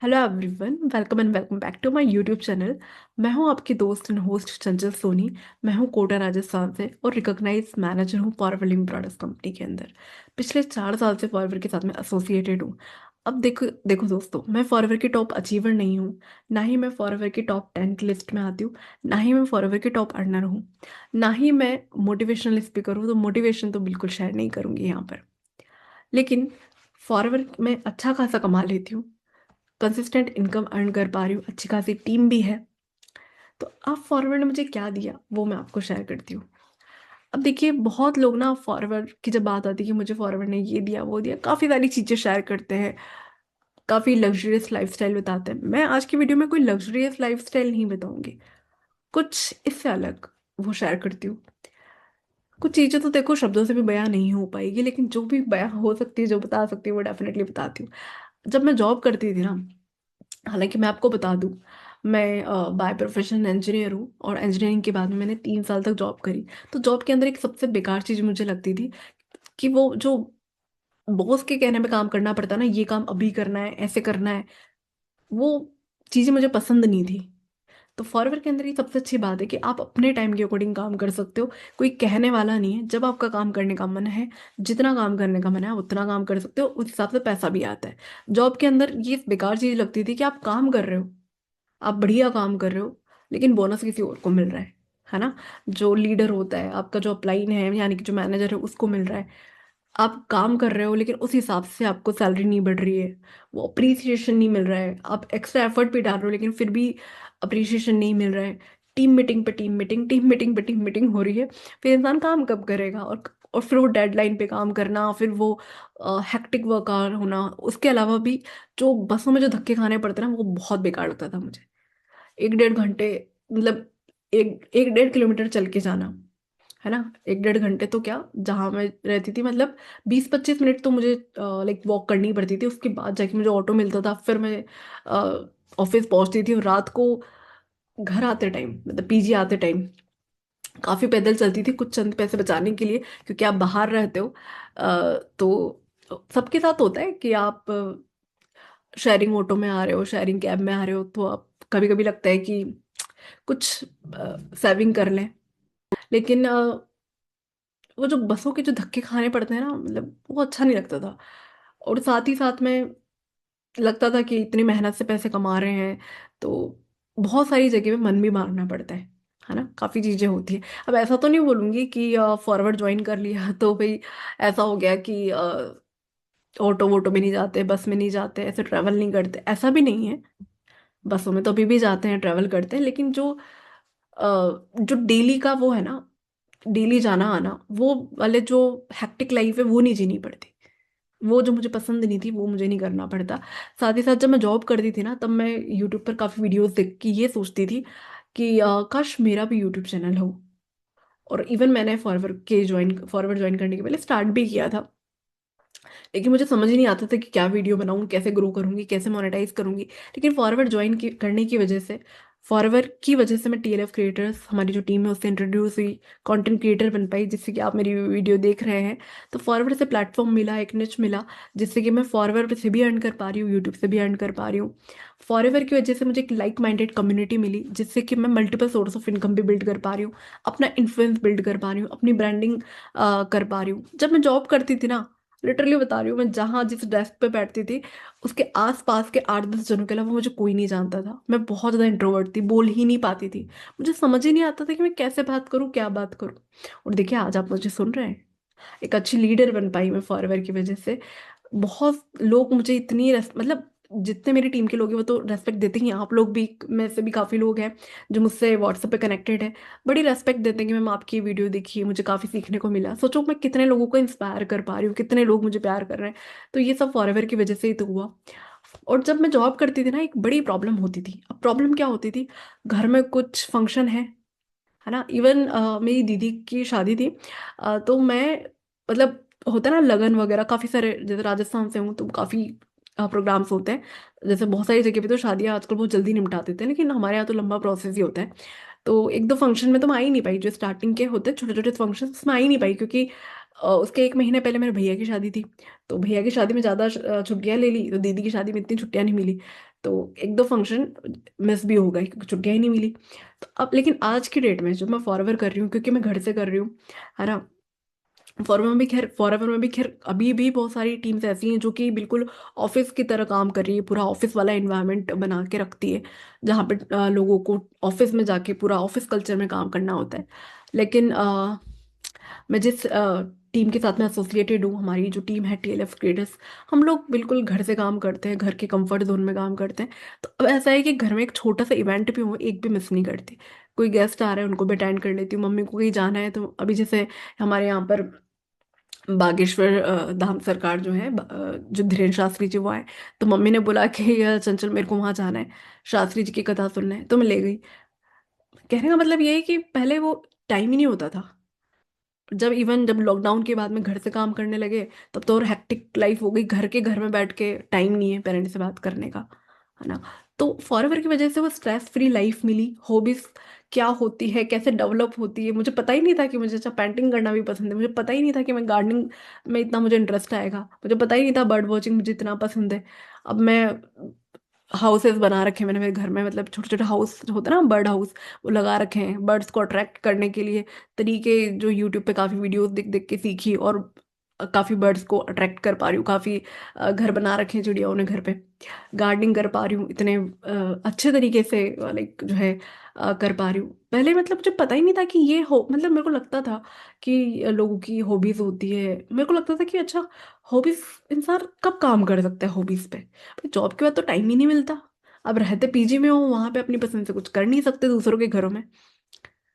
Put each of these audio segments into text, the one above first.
Hello everyone, welcome and welcome back to my YouTube channel. मैं हूं आपकी दोस्त एंड होस्ट चंचल सोनी। मैं हूं कोटा राजस्थान से और रिकॉग्नाइज मैनेजर हूं फॉरवर लिविंग प्रोडक्ट्स कंपनी के अंदर। पिछले 4 साल से फॉरवर के साथ में एसोसिएटेड हूं। अब देखो देखो दोस्तों, मैं फॉरवर की टॉप अचीवर नहीं हूं। ना ही मैं फॉरवर की टॉप 10 की लिस्ट में आती हूँ। ना ही मैं फॉरवर की टॉप अर्नर हूँ। ना ही मैं मोटिवेशनल स्पीकर हूँ, तो मोटिवेशन तो बिल्कुल शेयर नहीं करूंगी यहाँ पर। लेकिन फॉरवर में अच्छा खासा कमा लेती हूँ। कंसिस्टेंट इनकम अर्न कर पा रही हूँ, अच्छी खासी टीम भी है। तो अब फॉरवर्ड ने मुझे क्या दिया वो मैं आपको शेयर करती हूँ। अब देखिए, बहुत लोग ना फॉरवर्ड की जब बात आती है कि मुझे फॉरवर्ड ने ये दिया वो दिया, काफ़ी सारी चीज़ें शेयर करते हैं। काफ़ी लग्जरियस लाइफस्टाइल बताते हैं। मैं आज की वीडियो में कोई लग्जरियस लाइफस्टाइल नहीं बताऊंगी, कुछ इससे अलग वो शेयर करती हूँ। कुछ चीज़ें तो देखो शब्दों से भी बयां नहीं हो पाएगी, लेकिन जो भी बयां हो सकती है, जो बता सकती हूँ, वो डेफिनेटली बताती हूँ। जब मैं जॉब करती थी ना, हालांकि मैं आपको बता दूं, मैं बाय प्रोफेशन इंजीनियर हूँ और इंजीनियरिंग के बाद में मैंने 3 साल तक जॉब करी। तो जॉब के अंदर एक सबसे बेकार चीज़ मुझे लगती थी कि वो जो बॉस के कहने पे काम करना पड़ता ना, ये काम अभी करना है, ऐसे करना है, वो चीज़ें मुझे पसंद नहीं थी। तो फॉरवर्ड के अंदर ये सबसे अच्छी बात है कि आप अपने टाइम के अकॉर्डिंग काम कर सकते हो। कोई कहने वाला नहीं है। जब आपका काम करने का मन है, जितना काम करने का मन है आप उतना काम कर सकते हो, उस हिसाब से पैसा भी आता है। जॉब के अंदर ये बेकार चीज़ लगती थी कि आप काम कर रहे हो, आप बढ़िया काम कर रहे हो, लेकिन बोनस किसी और को मिल रहा है ना। जो लीडर होता है आपका, जो अपलाइन है यानी कि जो मैनेजर है, उसको मिल रहा है। आप काम कर रहे हो लेकिन उस हिसाब से आपको सैलरी नहीं बढ़ रही है, वो अप्रिसिएशन नहीं मिल रहा है। आप एक्स्ट्रा एफर्ट भी डाल रहे हो लेकिन फिर भी अप्रिसिएशन नहीं मिल रहा है। टीम मीटिंग पे टीम मीटिंग, टीम मीटिंग पे टीम मीटिंग हो रही है। फिर इंसान काम कब करेगा? और फिर वो डेडलाइन पे काम करना, फिर वो हेक्टिक वर्क आवर होना, उसके अलावा भी जो बसों में जो धक्के खाने पड़ते हैं ना, वो बहुत बेकार लगता था मुझे। 1-1.5 घंटे, मतलब 1-1.5 किलोमीटर चल के जाना, है ना। 1-1.5 घंटे तो क्या, जहाँ मैं रहती थी मतलब 20-25 मिनट तो मुझे लाइक वॉक करनी पड़ती थी। उसके बाद जाके मुझे ऑटो मिलता था, फिर मैं ऑफिस पहुंचती थी। और रात को घर आते टाइम, मतलब पीजी आते टाइम, काफ़ी पैदल चलती थी कुछ चंद पैसे बचाने के लिए, क्योंकि आप बाहर रहते हो। तो सबके साथ होता है कि आप शेयरिंग ऑटो में आ रहे हो, शेयरिंग कैब में आ रहे हो, तो आप कभी कभी लगता है कि कुछ सेविंग कर लें। लेकिन वो जो बसों के जो धक्के खाने पड़ते हैं ना, मतलब वो अच्छा नहीं लगता था। और साथ ही साथ में लगता था कि इतनी मेहनत से पैसे कमा रहे हैं, तो बहुत सारी जगह पे मन भी मारना पड़ता है ना। काफ़ी चीज़ें होती है। अब ऐसा तो नहीं बोलूँगी कि फॉरवर्ड ज्वाइन कर लिया तो भाई ऐसा हो गया कि ऑटो वोटो में नहीं जाते, बस में नहीं जाते, ऐसे ट्रैवल नहीं करते, ऐसा भी नहीं है। बसों में तो अभी भी जाते हैं, ट्रैवल करते हैं, लेकिन जो डेली का वो है ना, डेली जाना आना, वो वाले जो हेक्टिक लाइफ है वो नहीं जीनी पड़ती। वो जो मुझे पसंद नहीं थी वो मुझे नहीं करना पड़ता। साथ ही साथ जब मैं जॉब करती थी ना, तब मैं यूट्यूब पर काफ़ी वीडियोस देख के ये सोचती थी कि काश मेरा भी यूट्यूब चैनल हो। और इवन मैंने फॉरवर्ड ज्वाइन करने के पहले स्टार्ट भी किया था। लेकिन मुझे समझ ही नहीं आता था कि क्या वीडियो बनाऊं, कैसे ग्रो करूंगी, कैसे मोनेटाइज करूंगी। लेकिन करने की वजह से, फॉरवर्ड की वजह से मैं टीएलएफ क्रिएटर्स, हमारी जो टीम है, उससे इंट्रोड्यूस हुई, कंटेंट क्रिएटर बन पाई, जिससे कि आप मेरी वीडियो देख रहे हैं। तो फॉरवर्ड से प्लेटफॉर्म मिला, एक निच मिला, जिससे कि मैं फॉरवर्ड से भी अर्न कर पा रही हूँ, यूट्यूब से भी अर्न कर पा रही हूँ। फॉरवर्ड की वजह से मुझे एक लाइक माइंडेड कम्युनिटी मिली, जिससे कि मैं मल्टीपल सोर्स ऑफ इनकम भी बिल्ड कर पा रही हूँ, अपना इन्फ्लुएंस बिल्ड कर पा रही हूँ, अपनी ब्रांडिंग कर पा रही हूँ। जब मैं जॉब करती थी ना, लिटरली बता रही हूँ, मैं जहाँ जिस डेस्क पे बैठती थी, उसके आस पास के 8-10 जनों के अलावा मुझे कोई नहीं जानता था। मैं बहुत ज़्यादा इंट्रोवर्ट थी, बोल ही नहीं पाती थी। मुझे समझ ही नहीं आता था कि मैं कैसे बात करूँ, क्या बात करूँ। और देखिए, आज आप मुझे सुन रहे हैं। एक अच्छी लीडर बन पाई मैं फॉरवर्ड की वजह से। बहुत लोग मुझे इतनी मतलब जितने मेरी टीम के लोग हैं वो तो रेस्पेक्ट देते ही हैं। आप लोग भी, में से भी काफ़ी लोग हैं जो मुझसे व्हाट्सएप पे कनेक्टेड है, बड़ी रेस्पेक्ट देते हैं कि मैम आपकी वीडियो देखी, मुझे काफ़ी सीखने को मिला। सोचो मैं कितने लोगों को इंस्पायर कर पा रही हूँ, कितने लोग मुझे प्यार कर रहे हैं। तो ये सब फॉरएवर की वजह से ही तो हुआ। और जब मैं जॉब करती थी ना, एक बड़ी प्रॉब्लम होती थी। अब प्रॉब्लम क्या होती थी? घर में कुछ फंक्शन है ना। इवन मेरी दीदी की शादी थी, तो मैं, मतलब होता है ना लगन वगैरह, काफ़ी सारे, जैसे राजस्थान से हूँ तो काफ़ी प्रोग्राम्स होते हैं। जैसे बहुत सारी जगह पे तो शादियाँ आजकल बहुत जल्दी निपटा देते हैं, लेकिन हमारे यहाँ तो लंबा प्रोसेस ही होता है। तो एक दो फंक्शन में तो मैं आ ही नहीं पाई, जो स्टार्टिंग के होते हैं छोटे छोटे फंक्शन, उसमें आ ही नहीं पाई, क्योंकि उसके 1 महीने पहले मेरे भैया की शादी थी। तो भैया की शादी में ज़्यादा छुट्टियाँ ले ली, तो दीदी की शादी में इतनी छुट्टियाँ नहीं मिली। तो एक दो फंक्शन मिस भी हो गए क्योंकि छुट्टियां ही नहीं मिली। तो अब लेकिन आज की डेट में जो मैं फॉरएवर कर रही हूँ, क्योंकि मैं घर से कर रही हूँ, है ना। फॉरएवर में भी खैर अभी भी बहुत सारी टीम्स ऐसी हैं जो कि बिल्कुल ऑफिस की तरह काम कर रही है, पूरा ऑफिस वाला एनवायरनमेंट बना के रखती है, जहाँ पे लोगों को ऑफिस में जाके पूरा ऑफिस कल्चर में काम करना होता है। लेकिन मैं जिस टीम के साथ में एसोसिएटेड हूँ, हमारी जो टीम है टीएलएफ क्रिएटर्स, हम लोग बिल्कुल घर से काम करते हैं, घर के कंफर्ट जोन में काम करते हैं। तो अब ऐसा है कि घर में एक छोटा सा इवेंट भी हो, एक भी मिस नहीं करती। कोई गेस्ट आ रहा है उनको भी अटेंड कर लेती हूँ, मम्मी को कहीं जाना है तो अभी जैसे हमारे यहाँ पर बागेश्वर धाम सरकार जो है, जो धीरेन्द्र शास्त्री जी वो आए, तो मम्मी ने बोला कि चंचल मेरे को वहाँ जाना है, शास्त्री जी की कथा सुनना है, तो मैं ले गई। कहने का मतलब ये है कि पहले वो टाइम ही नहीं होता था। जब लॉकडाउन के बाद में घर से काम करने लगे, तब तो और हेक्टिक लाइफ हो गई, घर में बैठ के टाइम नहीं है पेरेंट्स से बात करने का, है ना। तो फॉरएवर की वजह से वो स्ट्रेस फ्री लाइफ मिली। हॉबीज क्या होती है, कैसे डेवलप होती है, मुझे पता ही नहीं था कि मुझे अच्छा पेंटिंग करना भी पसंद है, मुझे पता ही नहीं था कि मैं गार्डनिंग में इतना मुझे इंटरेस्ट आएगा, मुझे पता ही नहीं था बर्ड वॉचिंग मुझे इतना पसंद है। अब मैं हाउसेस बना रखे हैं मैंने मेरे घर में, मतलब छोटे छोटे हाउस जो होते हैं ना, बर्ड हाउस, वो लगा रखे हैं बर्ड्स को अट्रैक्ट करने के लिए। तरीके जो यूट्यूब पे काफ़ी वीडियोस देख देख के सीखी, और काफ़ी बर्ड्स को अट्रैक्ट कर पा रही हूँ, काफ़ी घर बना रखे हैं चिड़ियाओं ने घर पे। गार्डनिंग कर पा रही हूँ इतने अच्छे तरीके से, लाइक जो है कर पा रही हूँ। पहले मतलब मुझे पता ही नहीं था कि ये हो, मतलब मेरे को लगता था कि लोगों की हॉबीज होती है, मेरे को लगता था कि अच्छा हॉबीज इंसान कब काम कर सकता है हॉबीज पे, भाई जॉब के बाद तो टाइम ही नहीं मिलता। अब रहते पीजी में हो, वहां पे अपनी पसंद से कुछ कर नहीं सकते दूसरों के घरों में।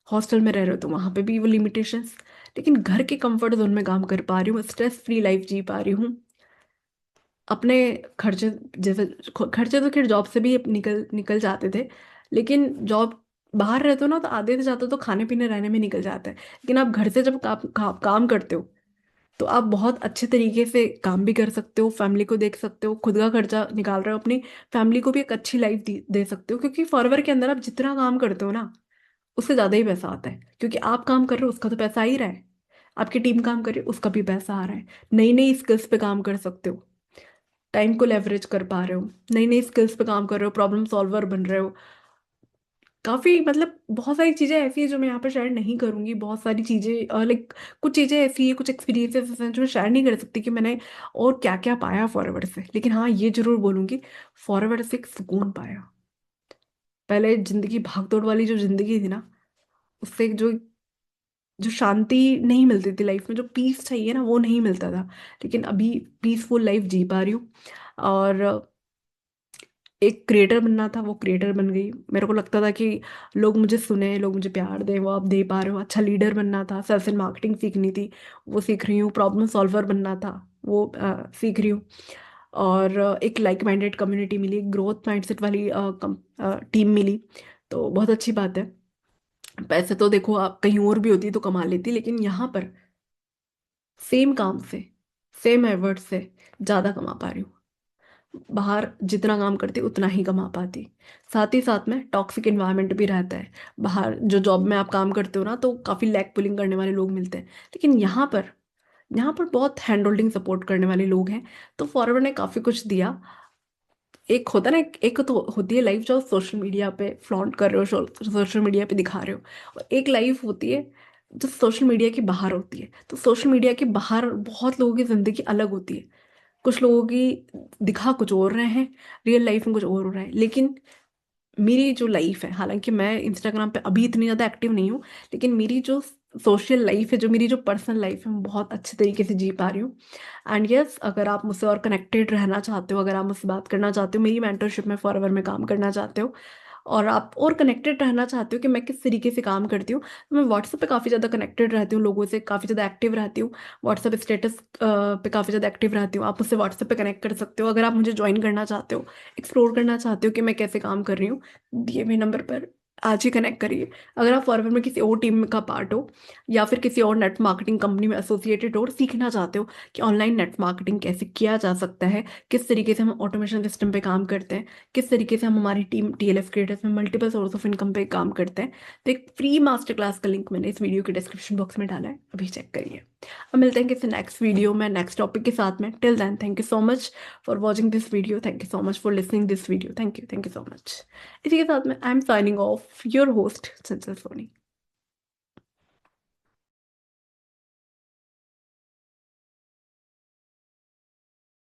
हॉस्टल में रह रहे हो तो वहां पे भी वो लिमिटेशंस। लेकिन घर के कंफर्ट जोन में काम कर पा रही हूँ, स्ट्रेस फ्री लाइफ जी पा रही हूँ। अपने खर्चे, जैसे खर्चे तो खैर जॉब से भी निकल निकल जाते थे, लेकिन जॉब बाहर रहते हो ना तो आधे से ज्यादा तो खाने पीने रहने में निकल जाता है। लेकिन आप घर से जब काम करते हो, तो आप बहुत अच्छे तरीके से काम भी कर सकते हो, फैमिली को देख सकते हो, खुद का खर्चा निकाल रहे हो, अपनी फैमिली को भी एक अच्छी लाइफ दे सकते हो। क्योंकि फॉरवर के अंदर आप जितना काम करते हो ना, उससे ज़्यादा ही पैसा आता है, क्योंकि आप काम कर रहे हो उसका तो पैसा आ ही रहा है, आपकी टीम काम कर रही है उसका भी पैसा आ रहा है। नई नई स्किल्स पे काम कर सकते हो, टाइम को लेवरेज कर पा रहे हो, नई नई स्किल्स पे काम कर रहे हो, प्रॉब्लम सॉल्वर बन रहे हो। काफी मतलब बहुत सारी चीजें ऐसी है जो मैं यहाँ पर शेयर नहीं करूंगी, बहुत सारी चीजें लाइक कुछ चीजें ऐसी है, कुछ एक्सपीरियंसेस हैं जो मैं शेयर नहीं कर सकती कि मैंने और क्या क्या पाया फॉरवर्ड से। लेकिन हाँ ये जरूर बोलूंगी, फॉरवर्ड से एक सुकून पाया। पहले जिंदगी भागदौड़ वाली जो जिंदगी थी ना, उससे जो जो शांति नहीं मिलती थी लाइफ में, जो पीस चाहिए ना वो नहीं मिलता था। लेकिन अभी पीसफुल लाइफ जी पा रही हूँ। और एक क्रिएटर बनना था, वो क्रिएटर बन गई। मेरे को लगता था कि लोग मुझे सुने, लोग मुझे प्यार दें, वो आप दे पा रहे हो। अच्छा लीडर बनना था, सेल्स एंड मार्केटिंग सीखनी थी, वो सीख रही हूँ। प्रॉब्लम सॉल्वर बनना था, वो सीख रही हूँ। और एक लाइक माइंडेड कम्युनिटी मिली, ग्रोथ माइंडसेट वाली टीम मिली, तो बहुत अच्छी बात है। पैसे तो देखो आप कहीं और भी होती तो कमा लेती, लेकिन यहाँ पर सेम काम से, सेम एफर्ट से ज़्यादा कमा पा रही हूँ। बाहर जितना काम करती उतना ही कमा पाती। साथ ही साथ में टॉक्सिक इन्वायरमेंट भी रहता है। बाहर जो जॉब में आप काम करते हो ना, तो काफ़ी लैग पुलिंग करने वाले लोग मिलते हैं। लेकिन यहाँ पर बहुत हैंड होल्डिंग सपोर्ट करने वाले लोग हैं। तो फॉरवर्ड ने काफ़ी कुछ दिया। एक होता है ना, एक तो होती है लाइफ जो सोशल मीडिया पे फ्लॉन्ट कर रहे हो, सोशल मीडिया पे दिखा रहे हो, और एक लाइफ होती है जो सोशल मीडिया के बाहर होती है। तो सोशल मीडिया के बाहर बहुत लोगों की ज़िंदगी अलग होती है। कुछ लोगों की दिखा कुछ और रहे हैं, रियल लाइफ में कुछ और हो रहा है। लेकिन मेरी जो लाइफ है, हालांकि मैं इंस्टाग्राम पे अभी इतनी ज़्यादा एक्टिव नहीं हूँ, लेकिन मेरी जो सोशल लाइफ है, जो मेरी जो पर्सनल लाइफ है, मैं बहुत अच्छे तरीके से जी पा रही हूँ। एंड यस, अगर आप मुझसे और कनेक्टेड रहना चाहते हो, अगर आप मुझसे बात करना चाहते हो, मेरी मेंटरशिप में फॉरएवर में काम करना चाहते हो, और आप और कनेक्टेड रहना चाहते हो कि मैं किस तरीके से काम करती हूँ, तो मैं व्हाट्सएप पे काफ़ी ज़्यादा कनेक्टेड रहती हूँ, लोगों से काफ़ी ज़्यादा एक्टिव रहती हूँ। व्हाट्सएप स्टेटस पे काफ़ी ज़्यादा एक्टिव रहती हूँ, आप मुझसे व्हाट्सएप पे कनेक्ट कर सकते हो। अगर आप मुझे ज्वाइन करना चाहते हो, एक्सप्लोर करना चाहते हो कि मैं कैसे काम कर रही हूँ, दिए हुए नंबर पर आज ही कनेक्ट करिए। अगर आप फॉरवर्ड में किसी और टीम का पार्ट हो, या फिर किसी और नेट मार्केटिंग कंपनी में एसोसिएटेड हो और सीखना चाहते हो कि ऑनलाइन नेट मार्केटिंग कैसे किया जा सकता है, किस तरीके से हम ऑटोमेशन सिस्टम पे काम करते हैं, किस तरीके से हम हमारी टीम टीएलएफ क्रिएटर्स में मल्टीपल सोर्स ऑफ इनकम पे काम करते हैं, तो एक फ्री मास्टर क्लास का लिंक मैंने इस वीडियो के डिस्क्रिप्शन बॉक्स में डाला है, अभी चेक करिए। अब मिलते हैं किसी नेक्स्ट वीडियो में नेक्स्ट टॉपिक के साथ में। Till then thank you so much for watching this video, thank you so much for listening this video, thank you so much. इसी के साथ में I am signing off your host Chanchal Soni.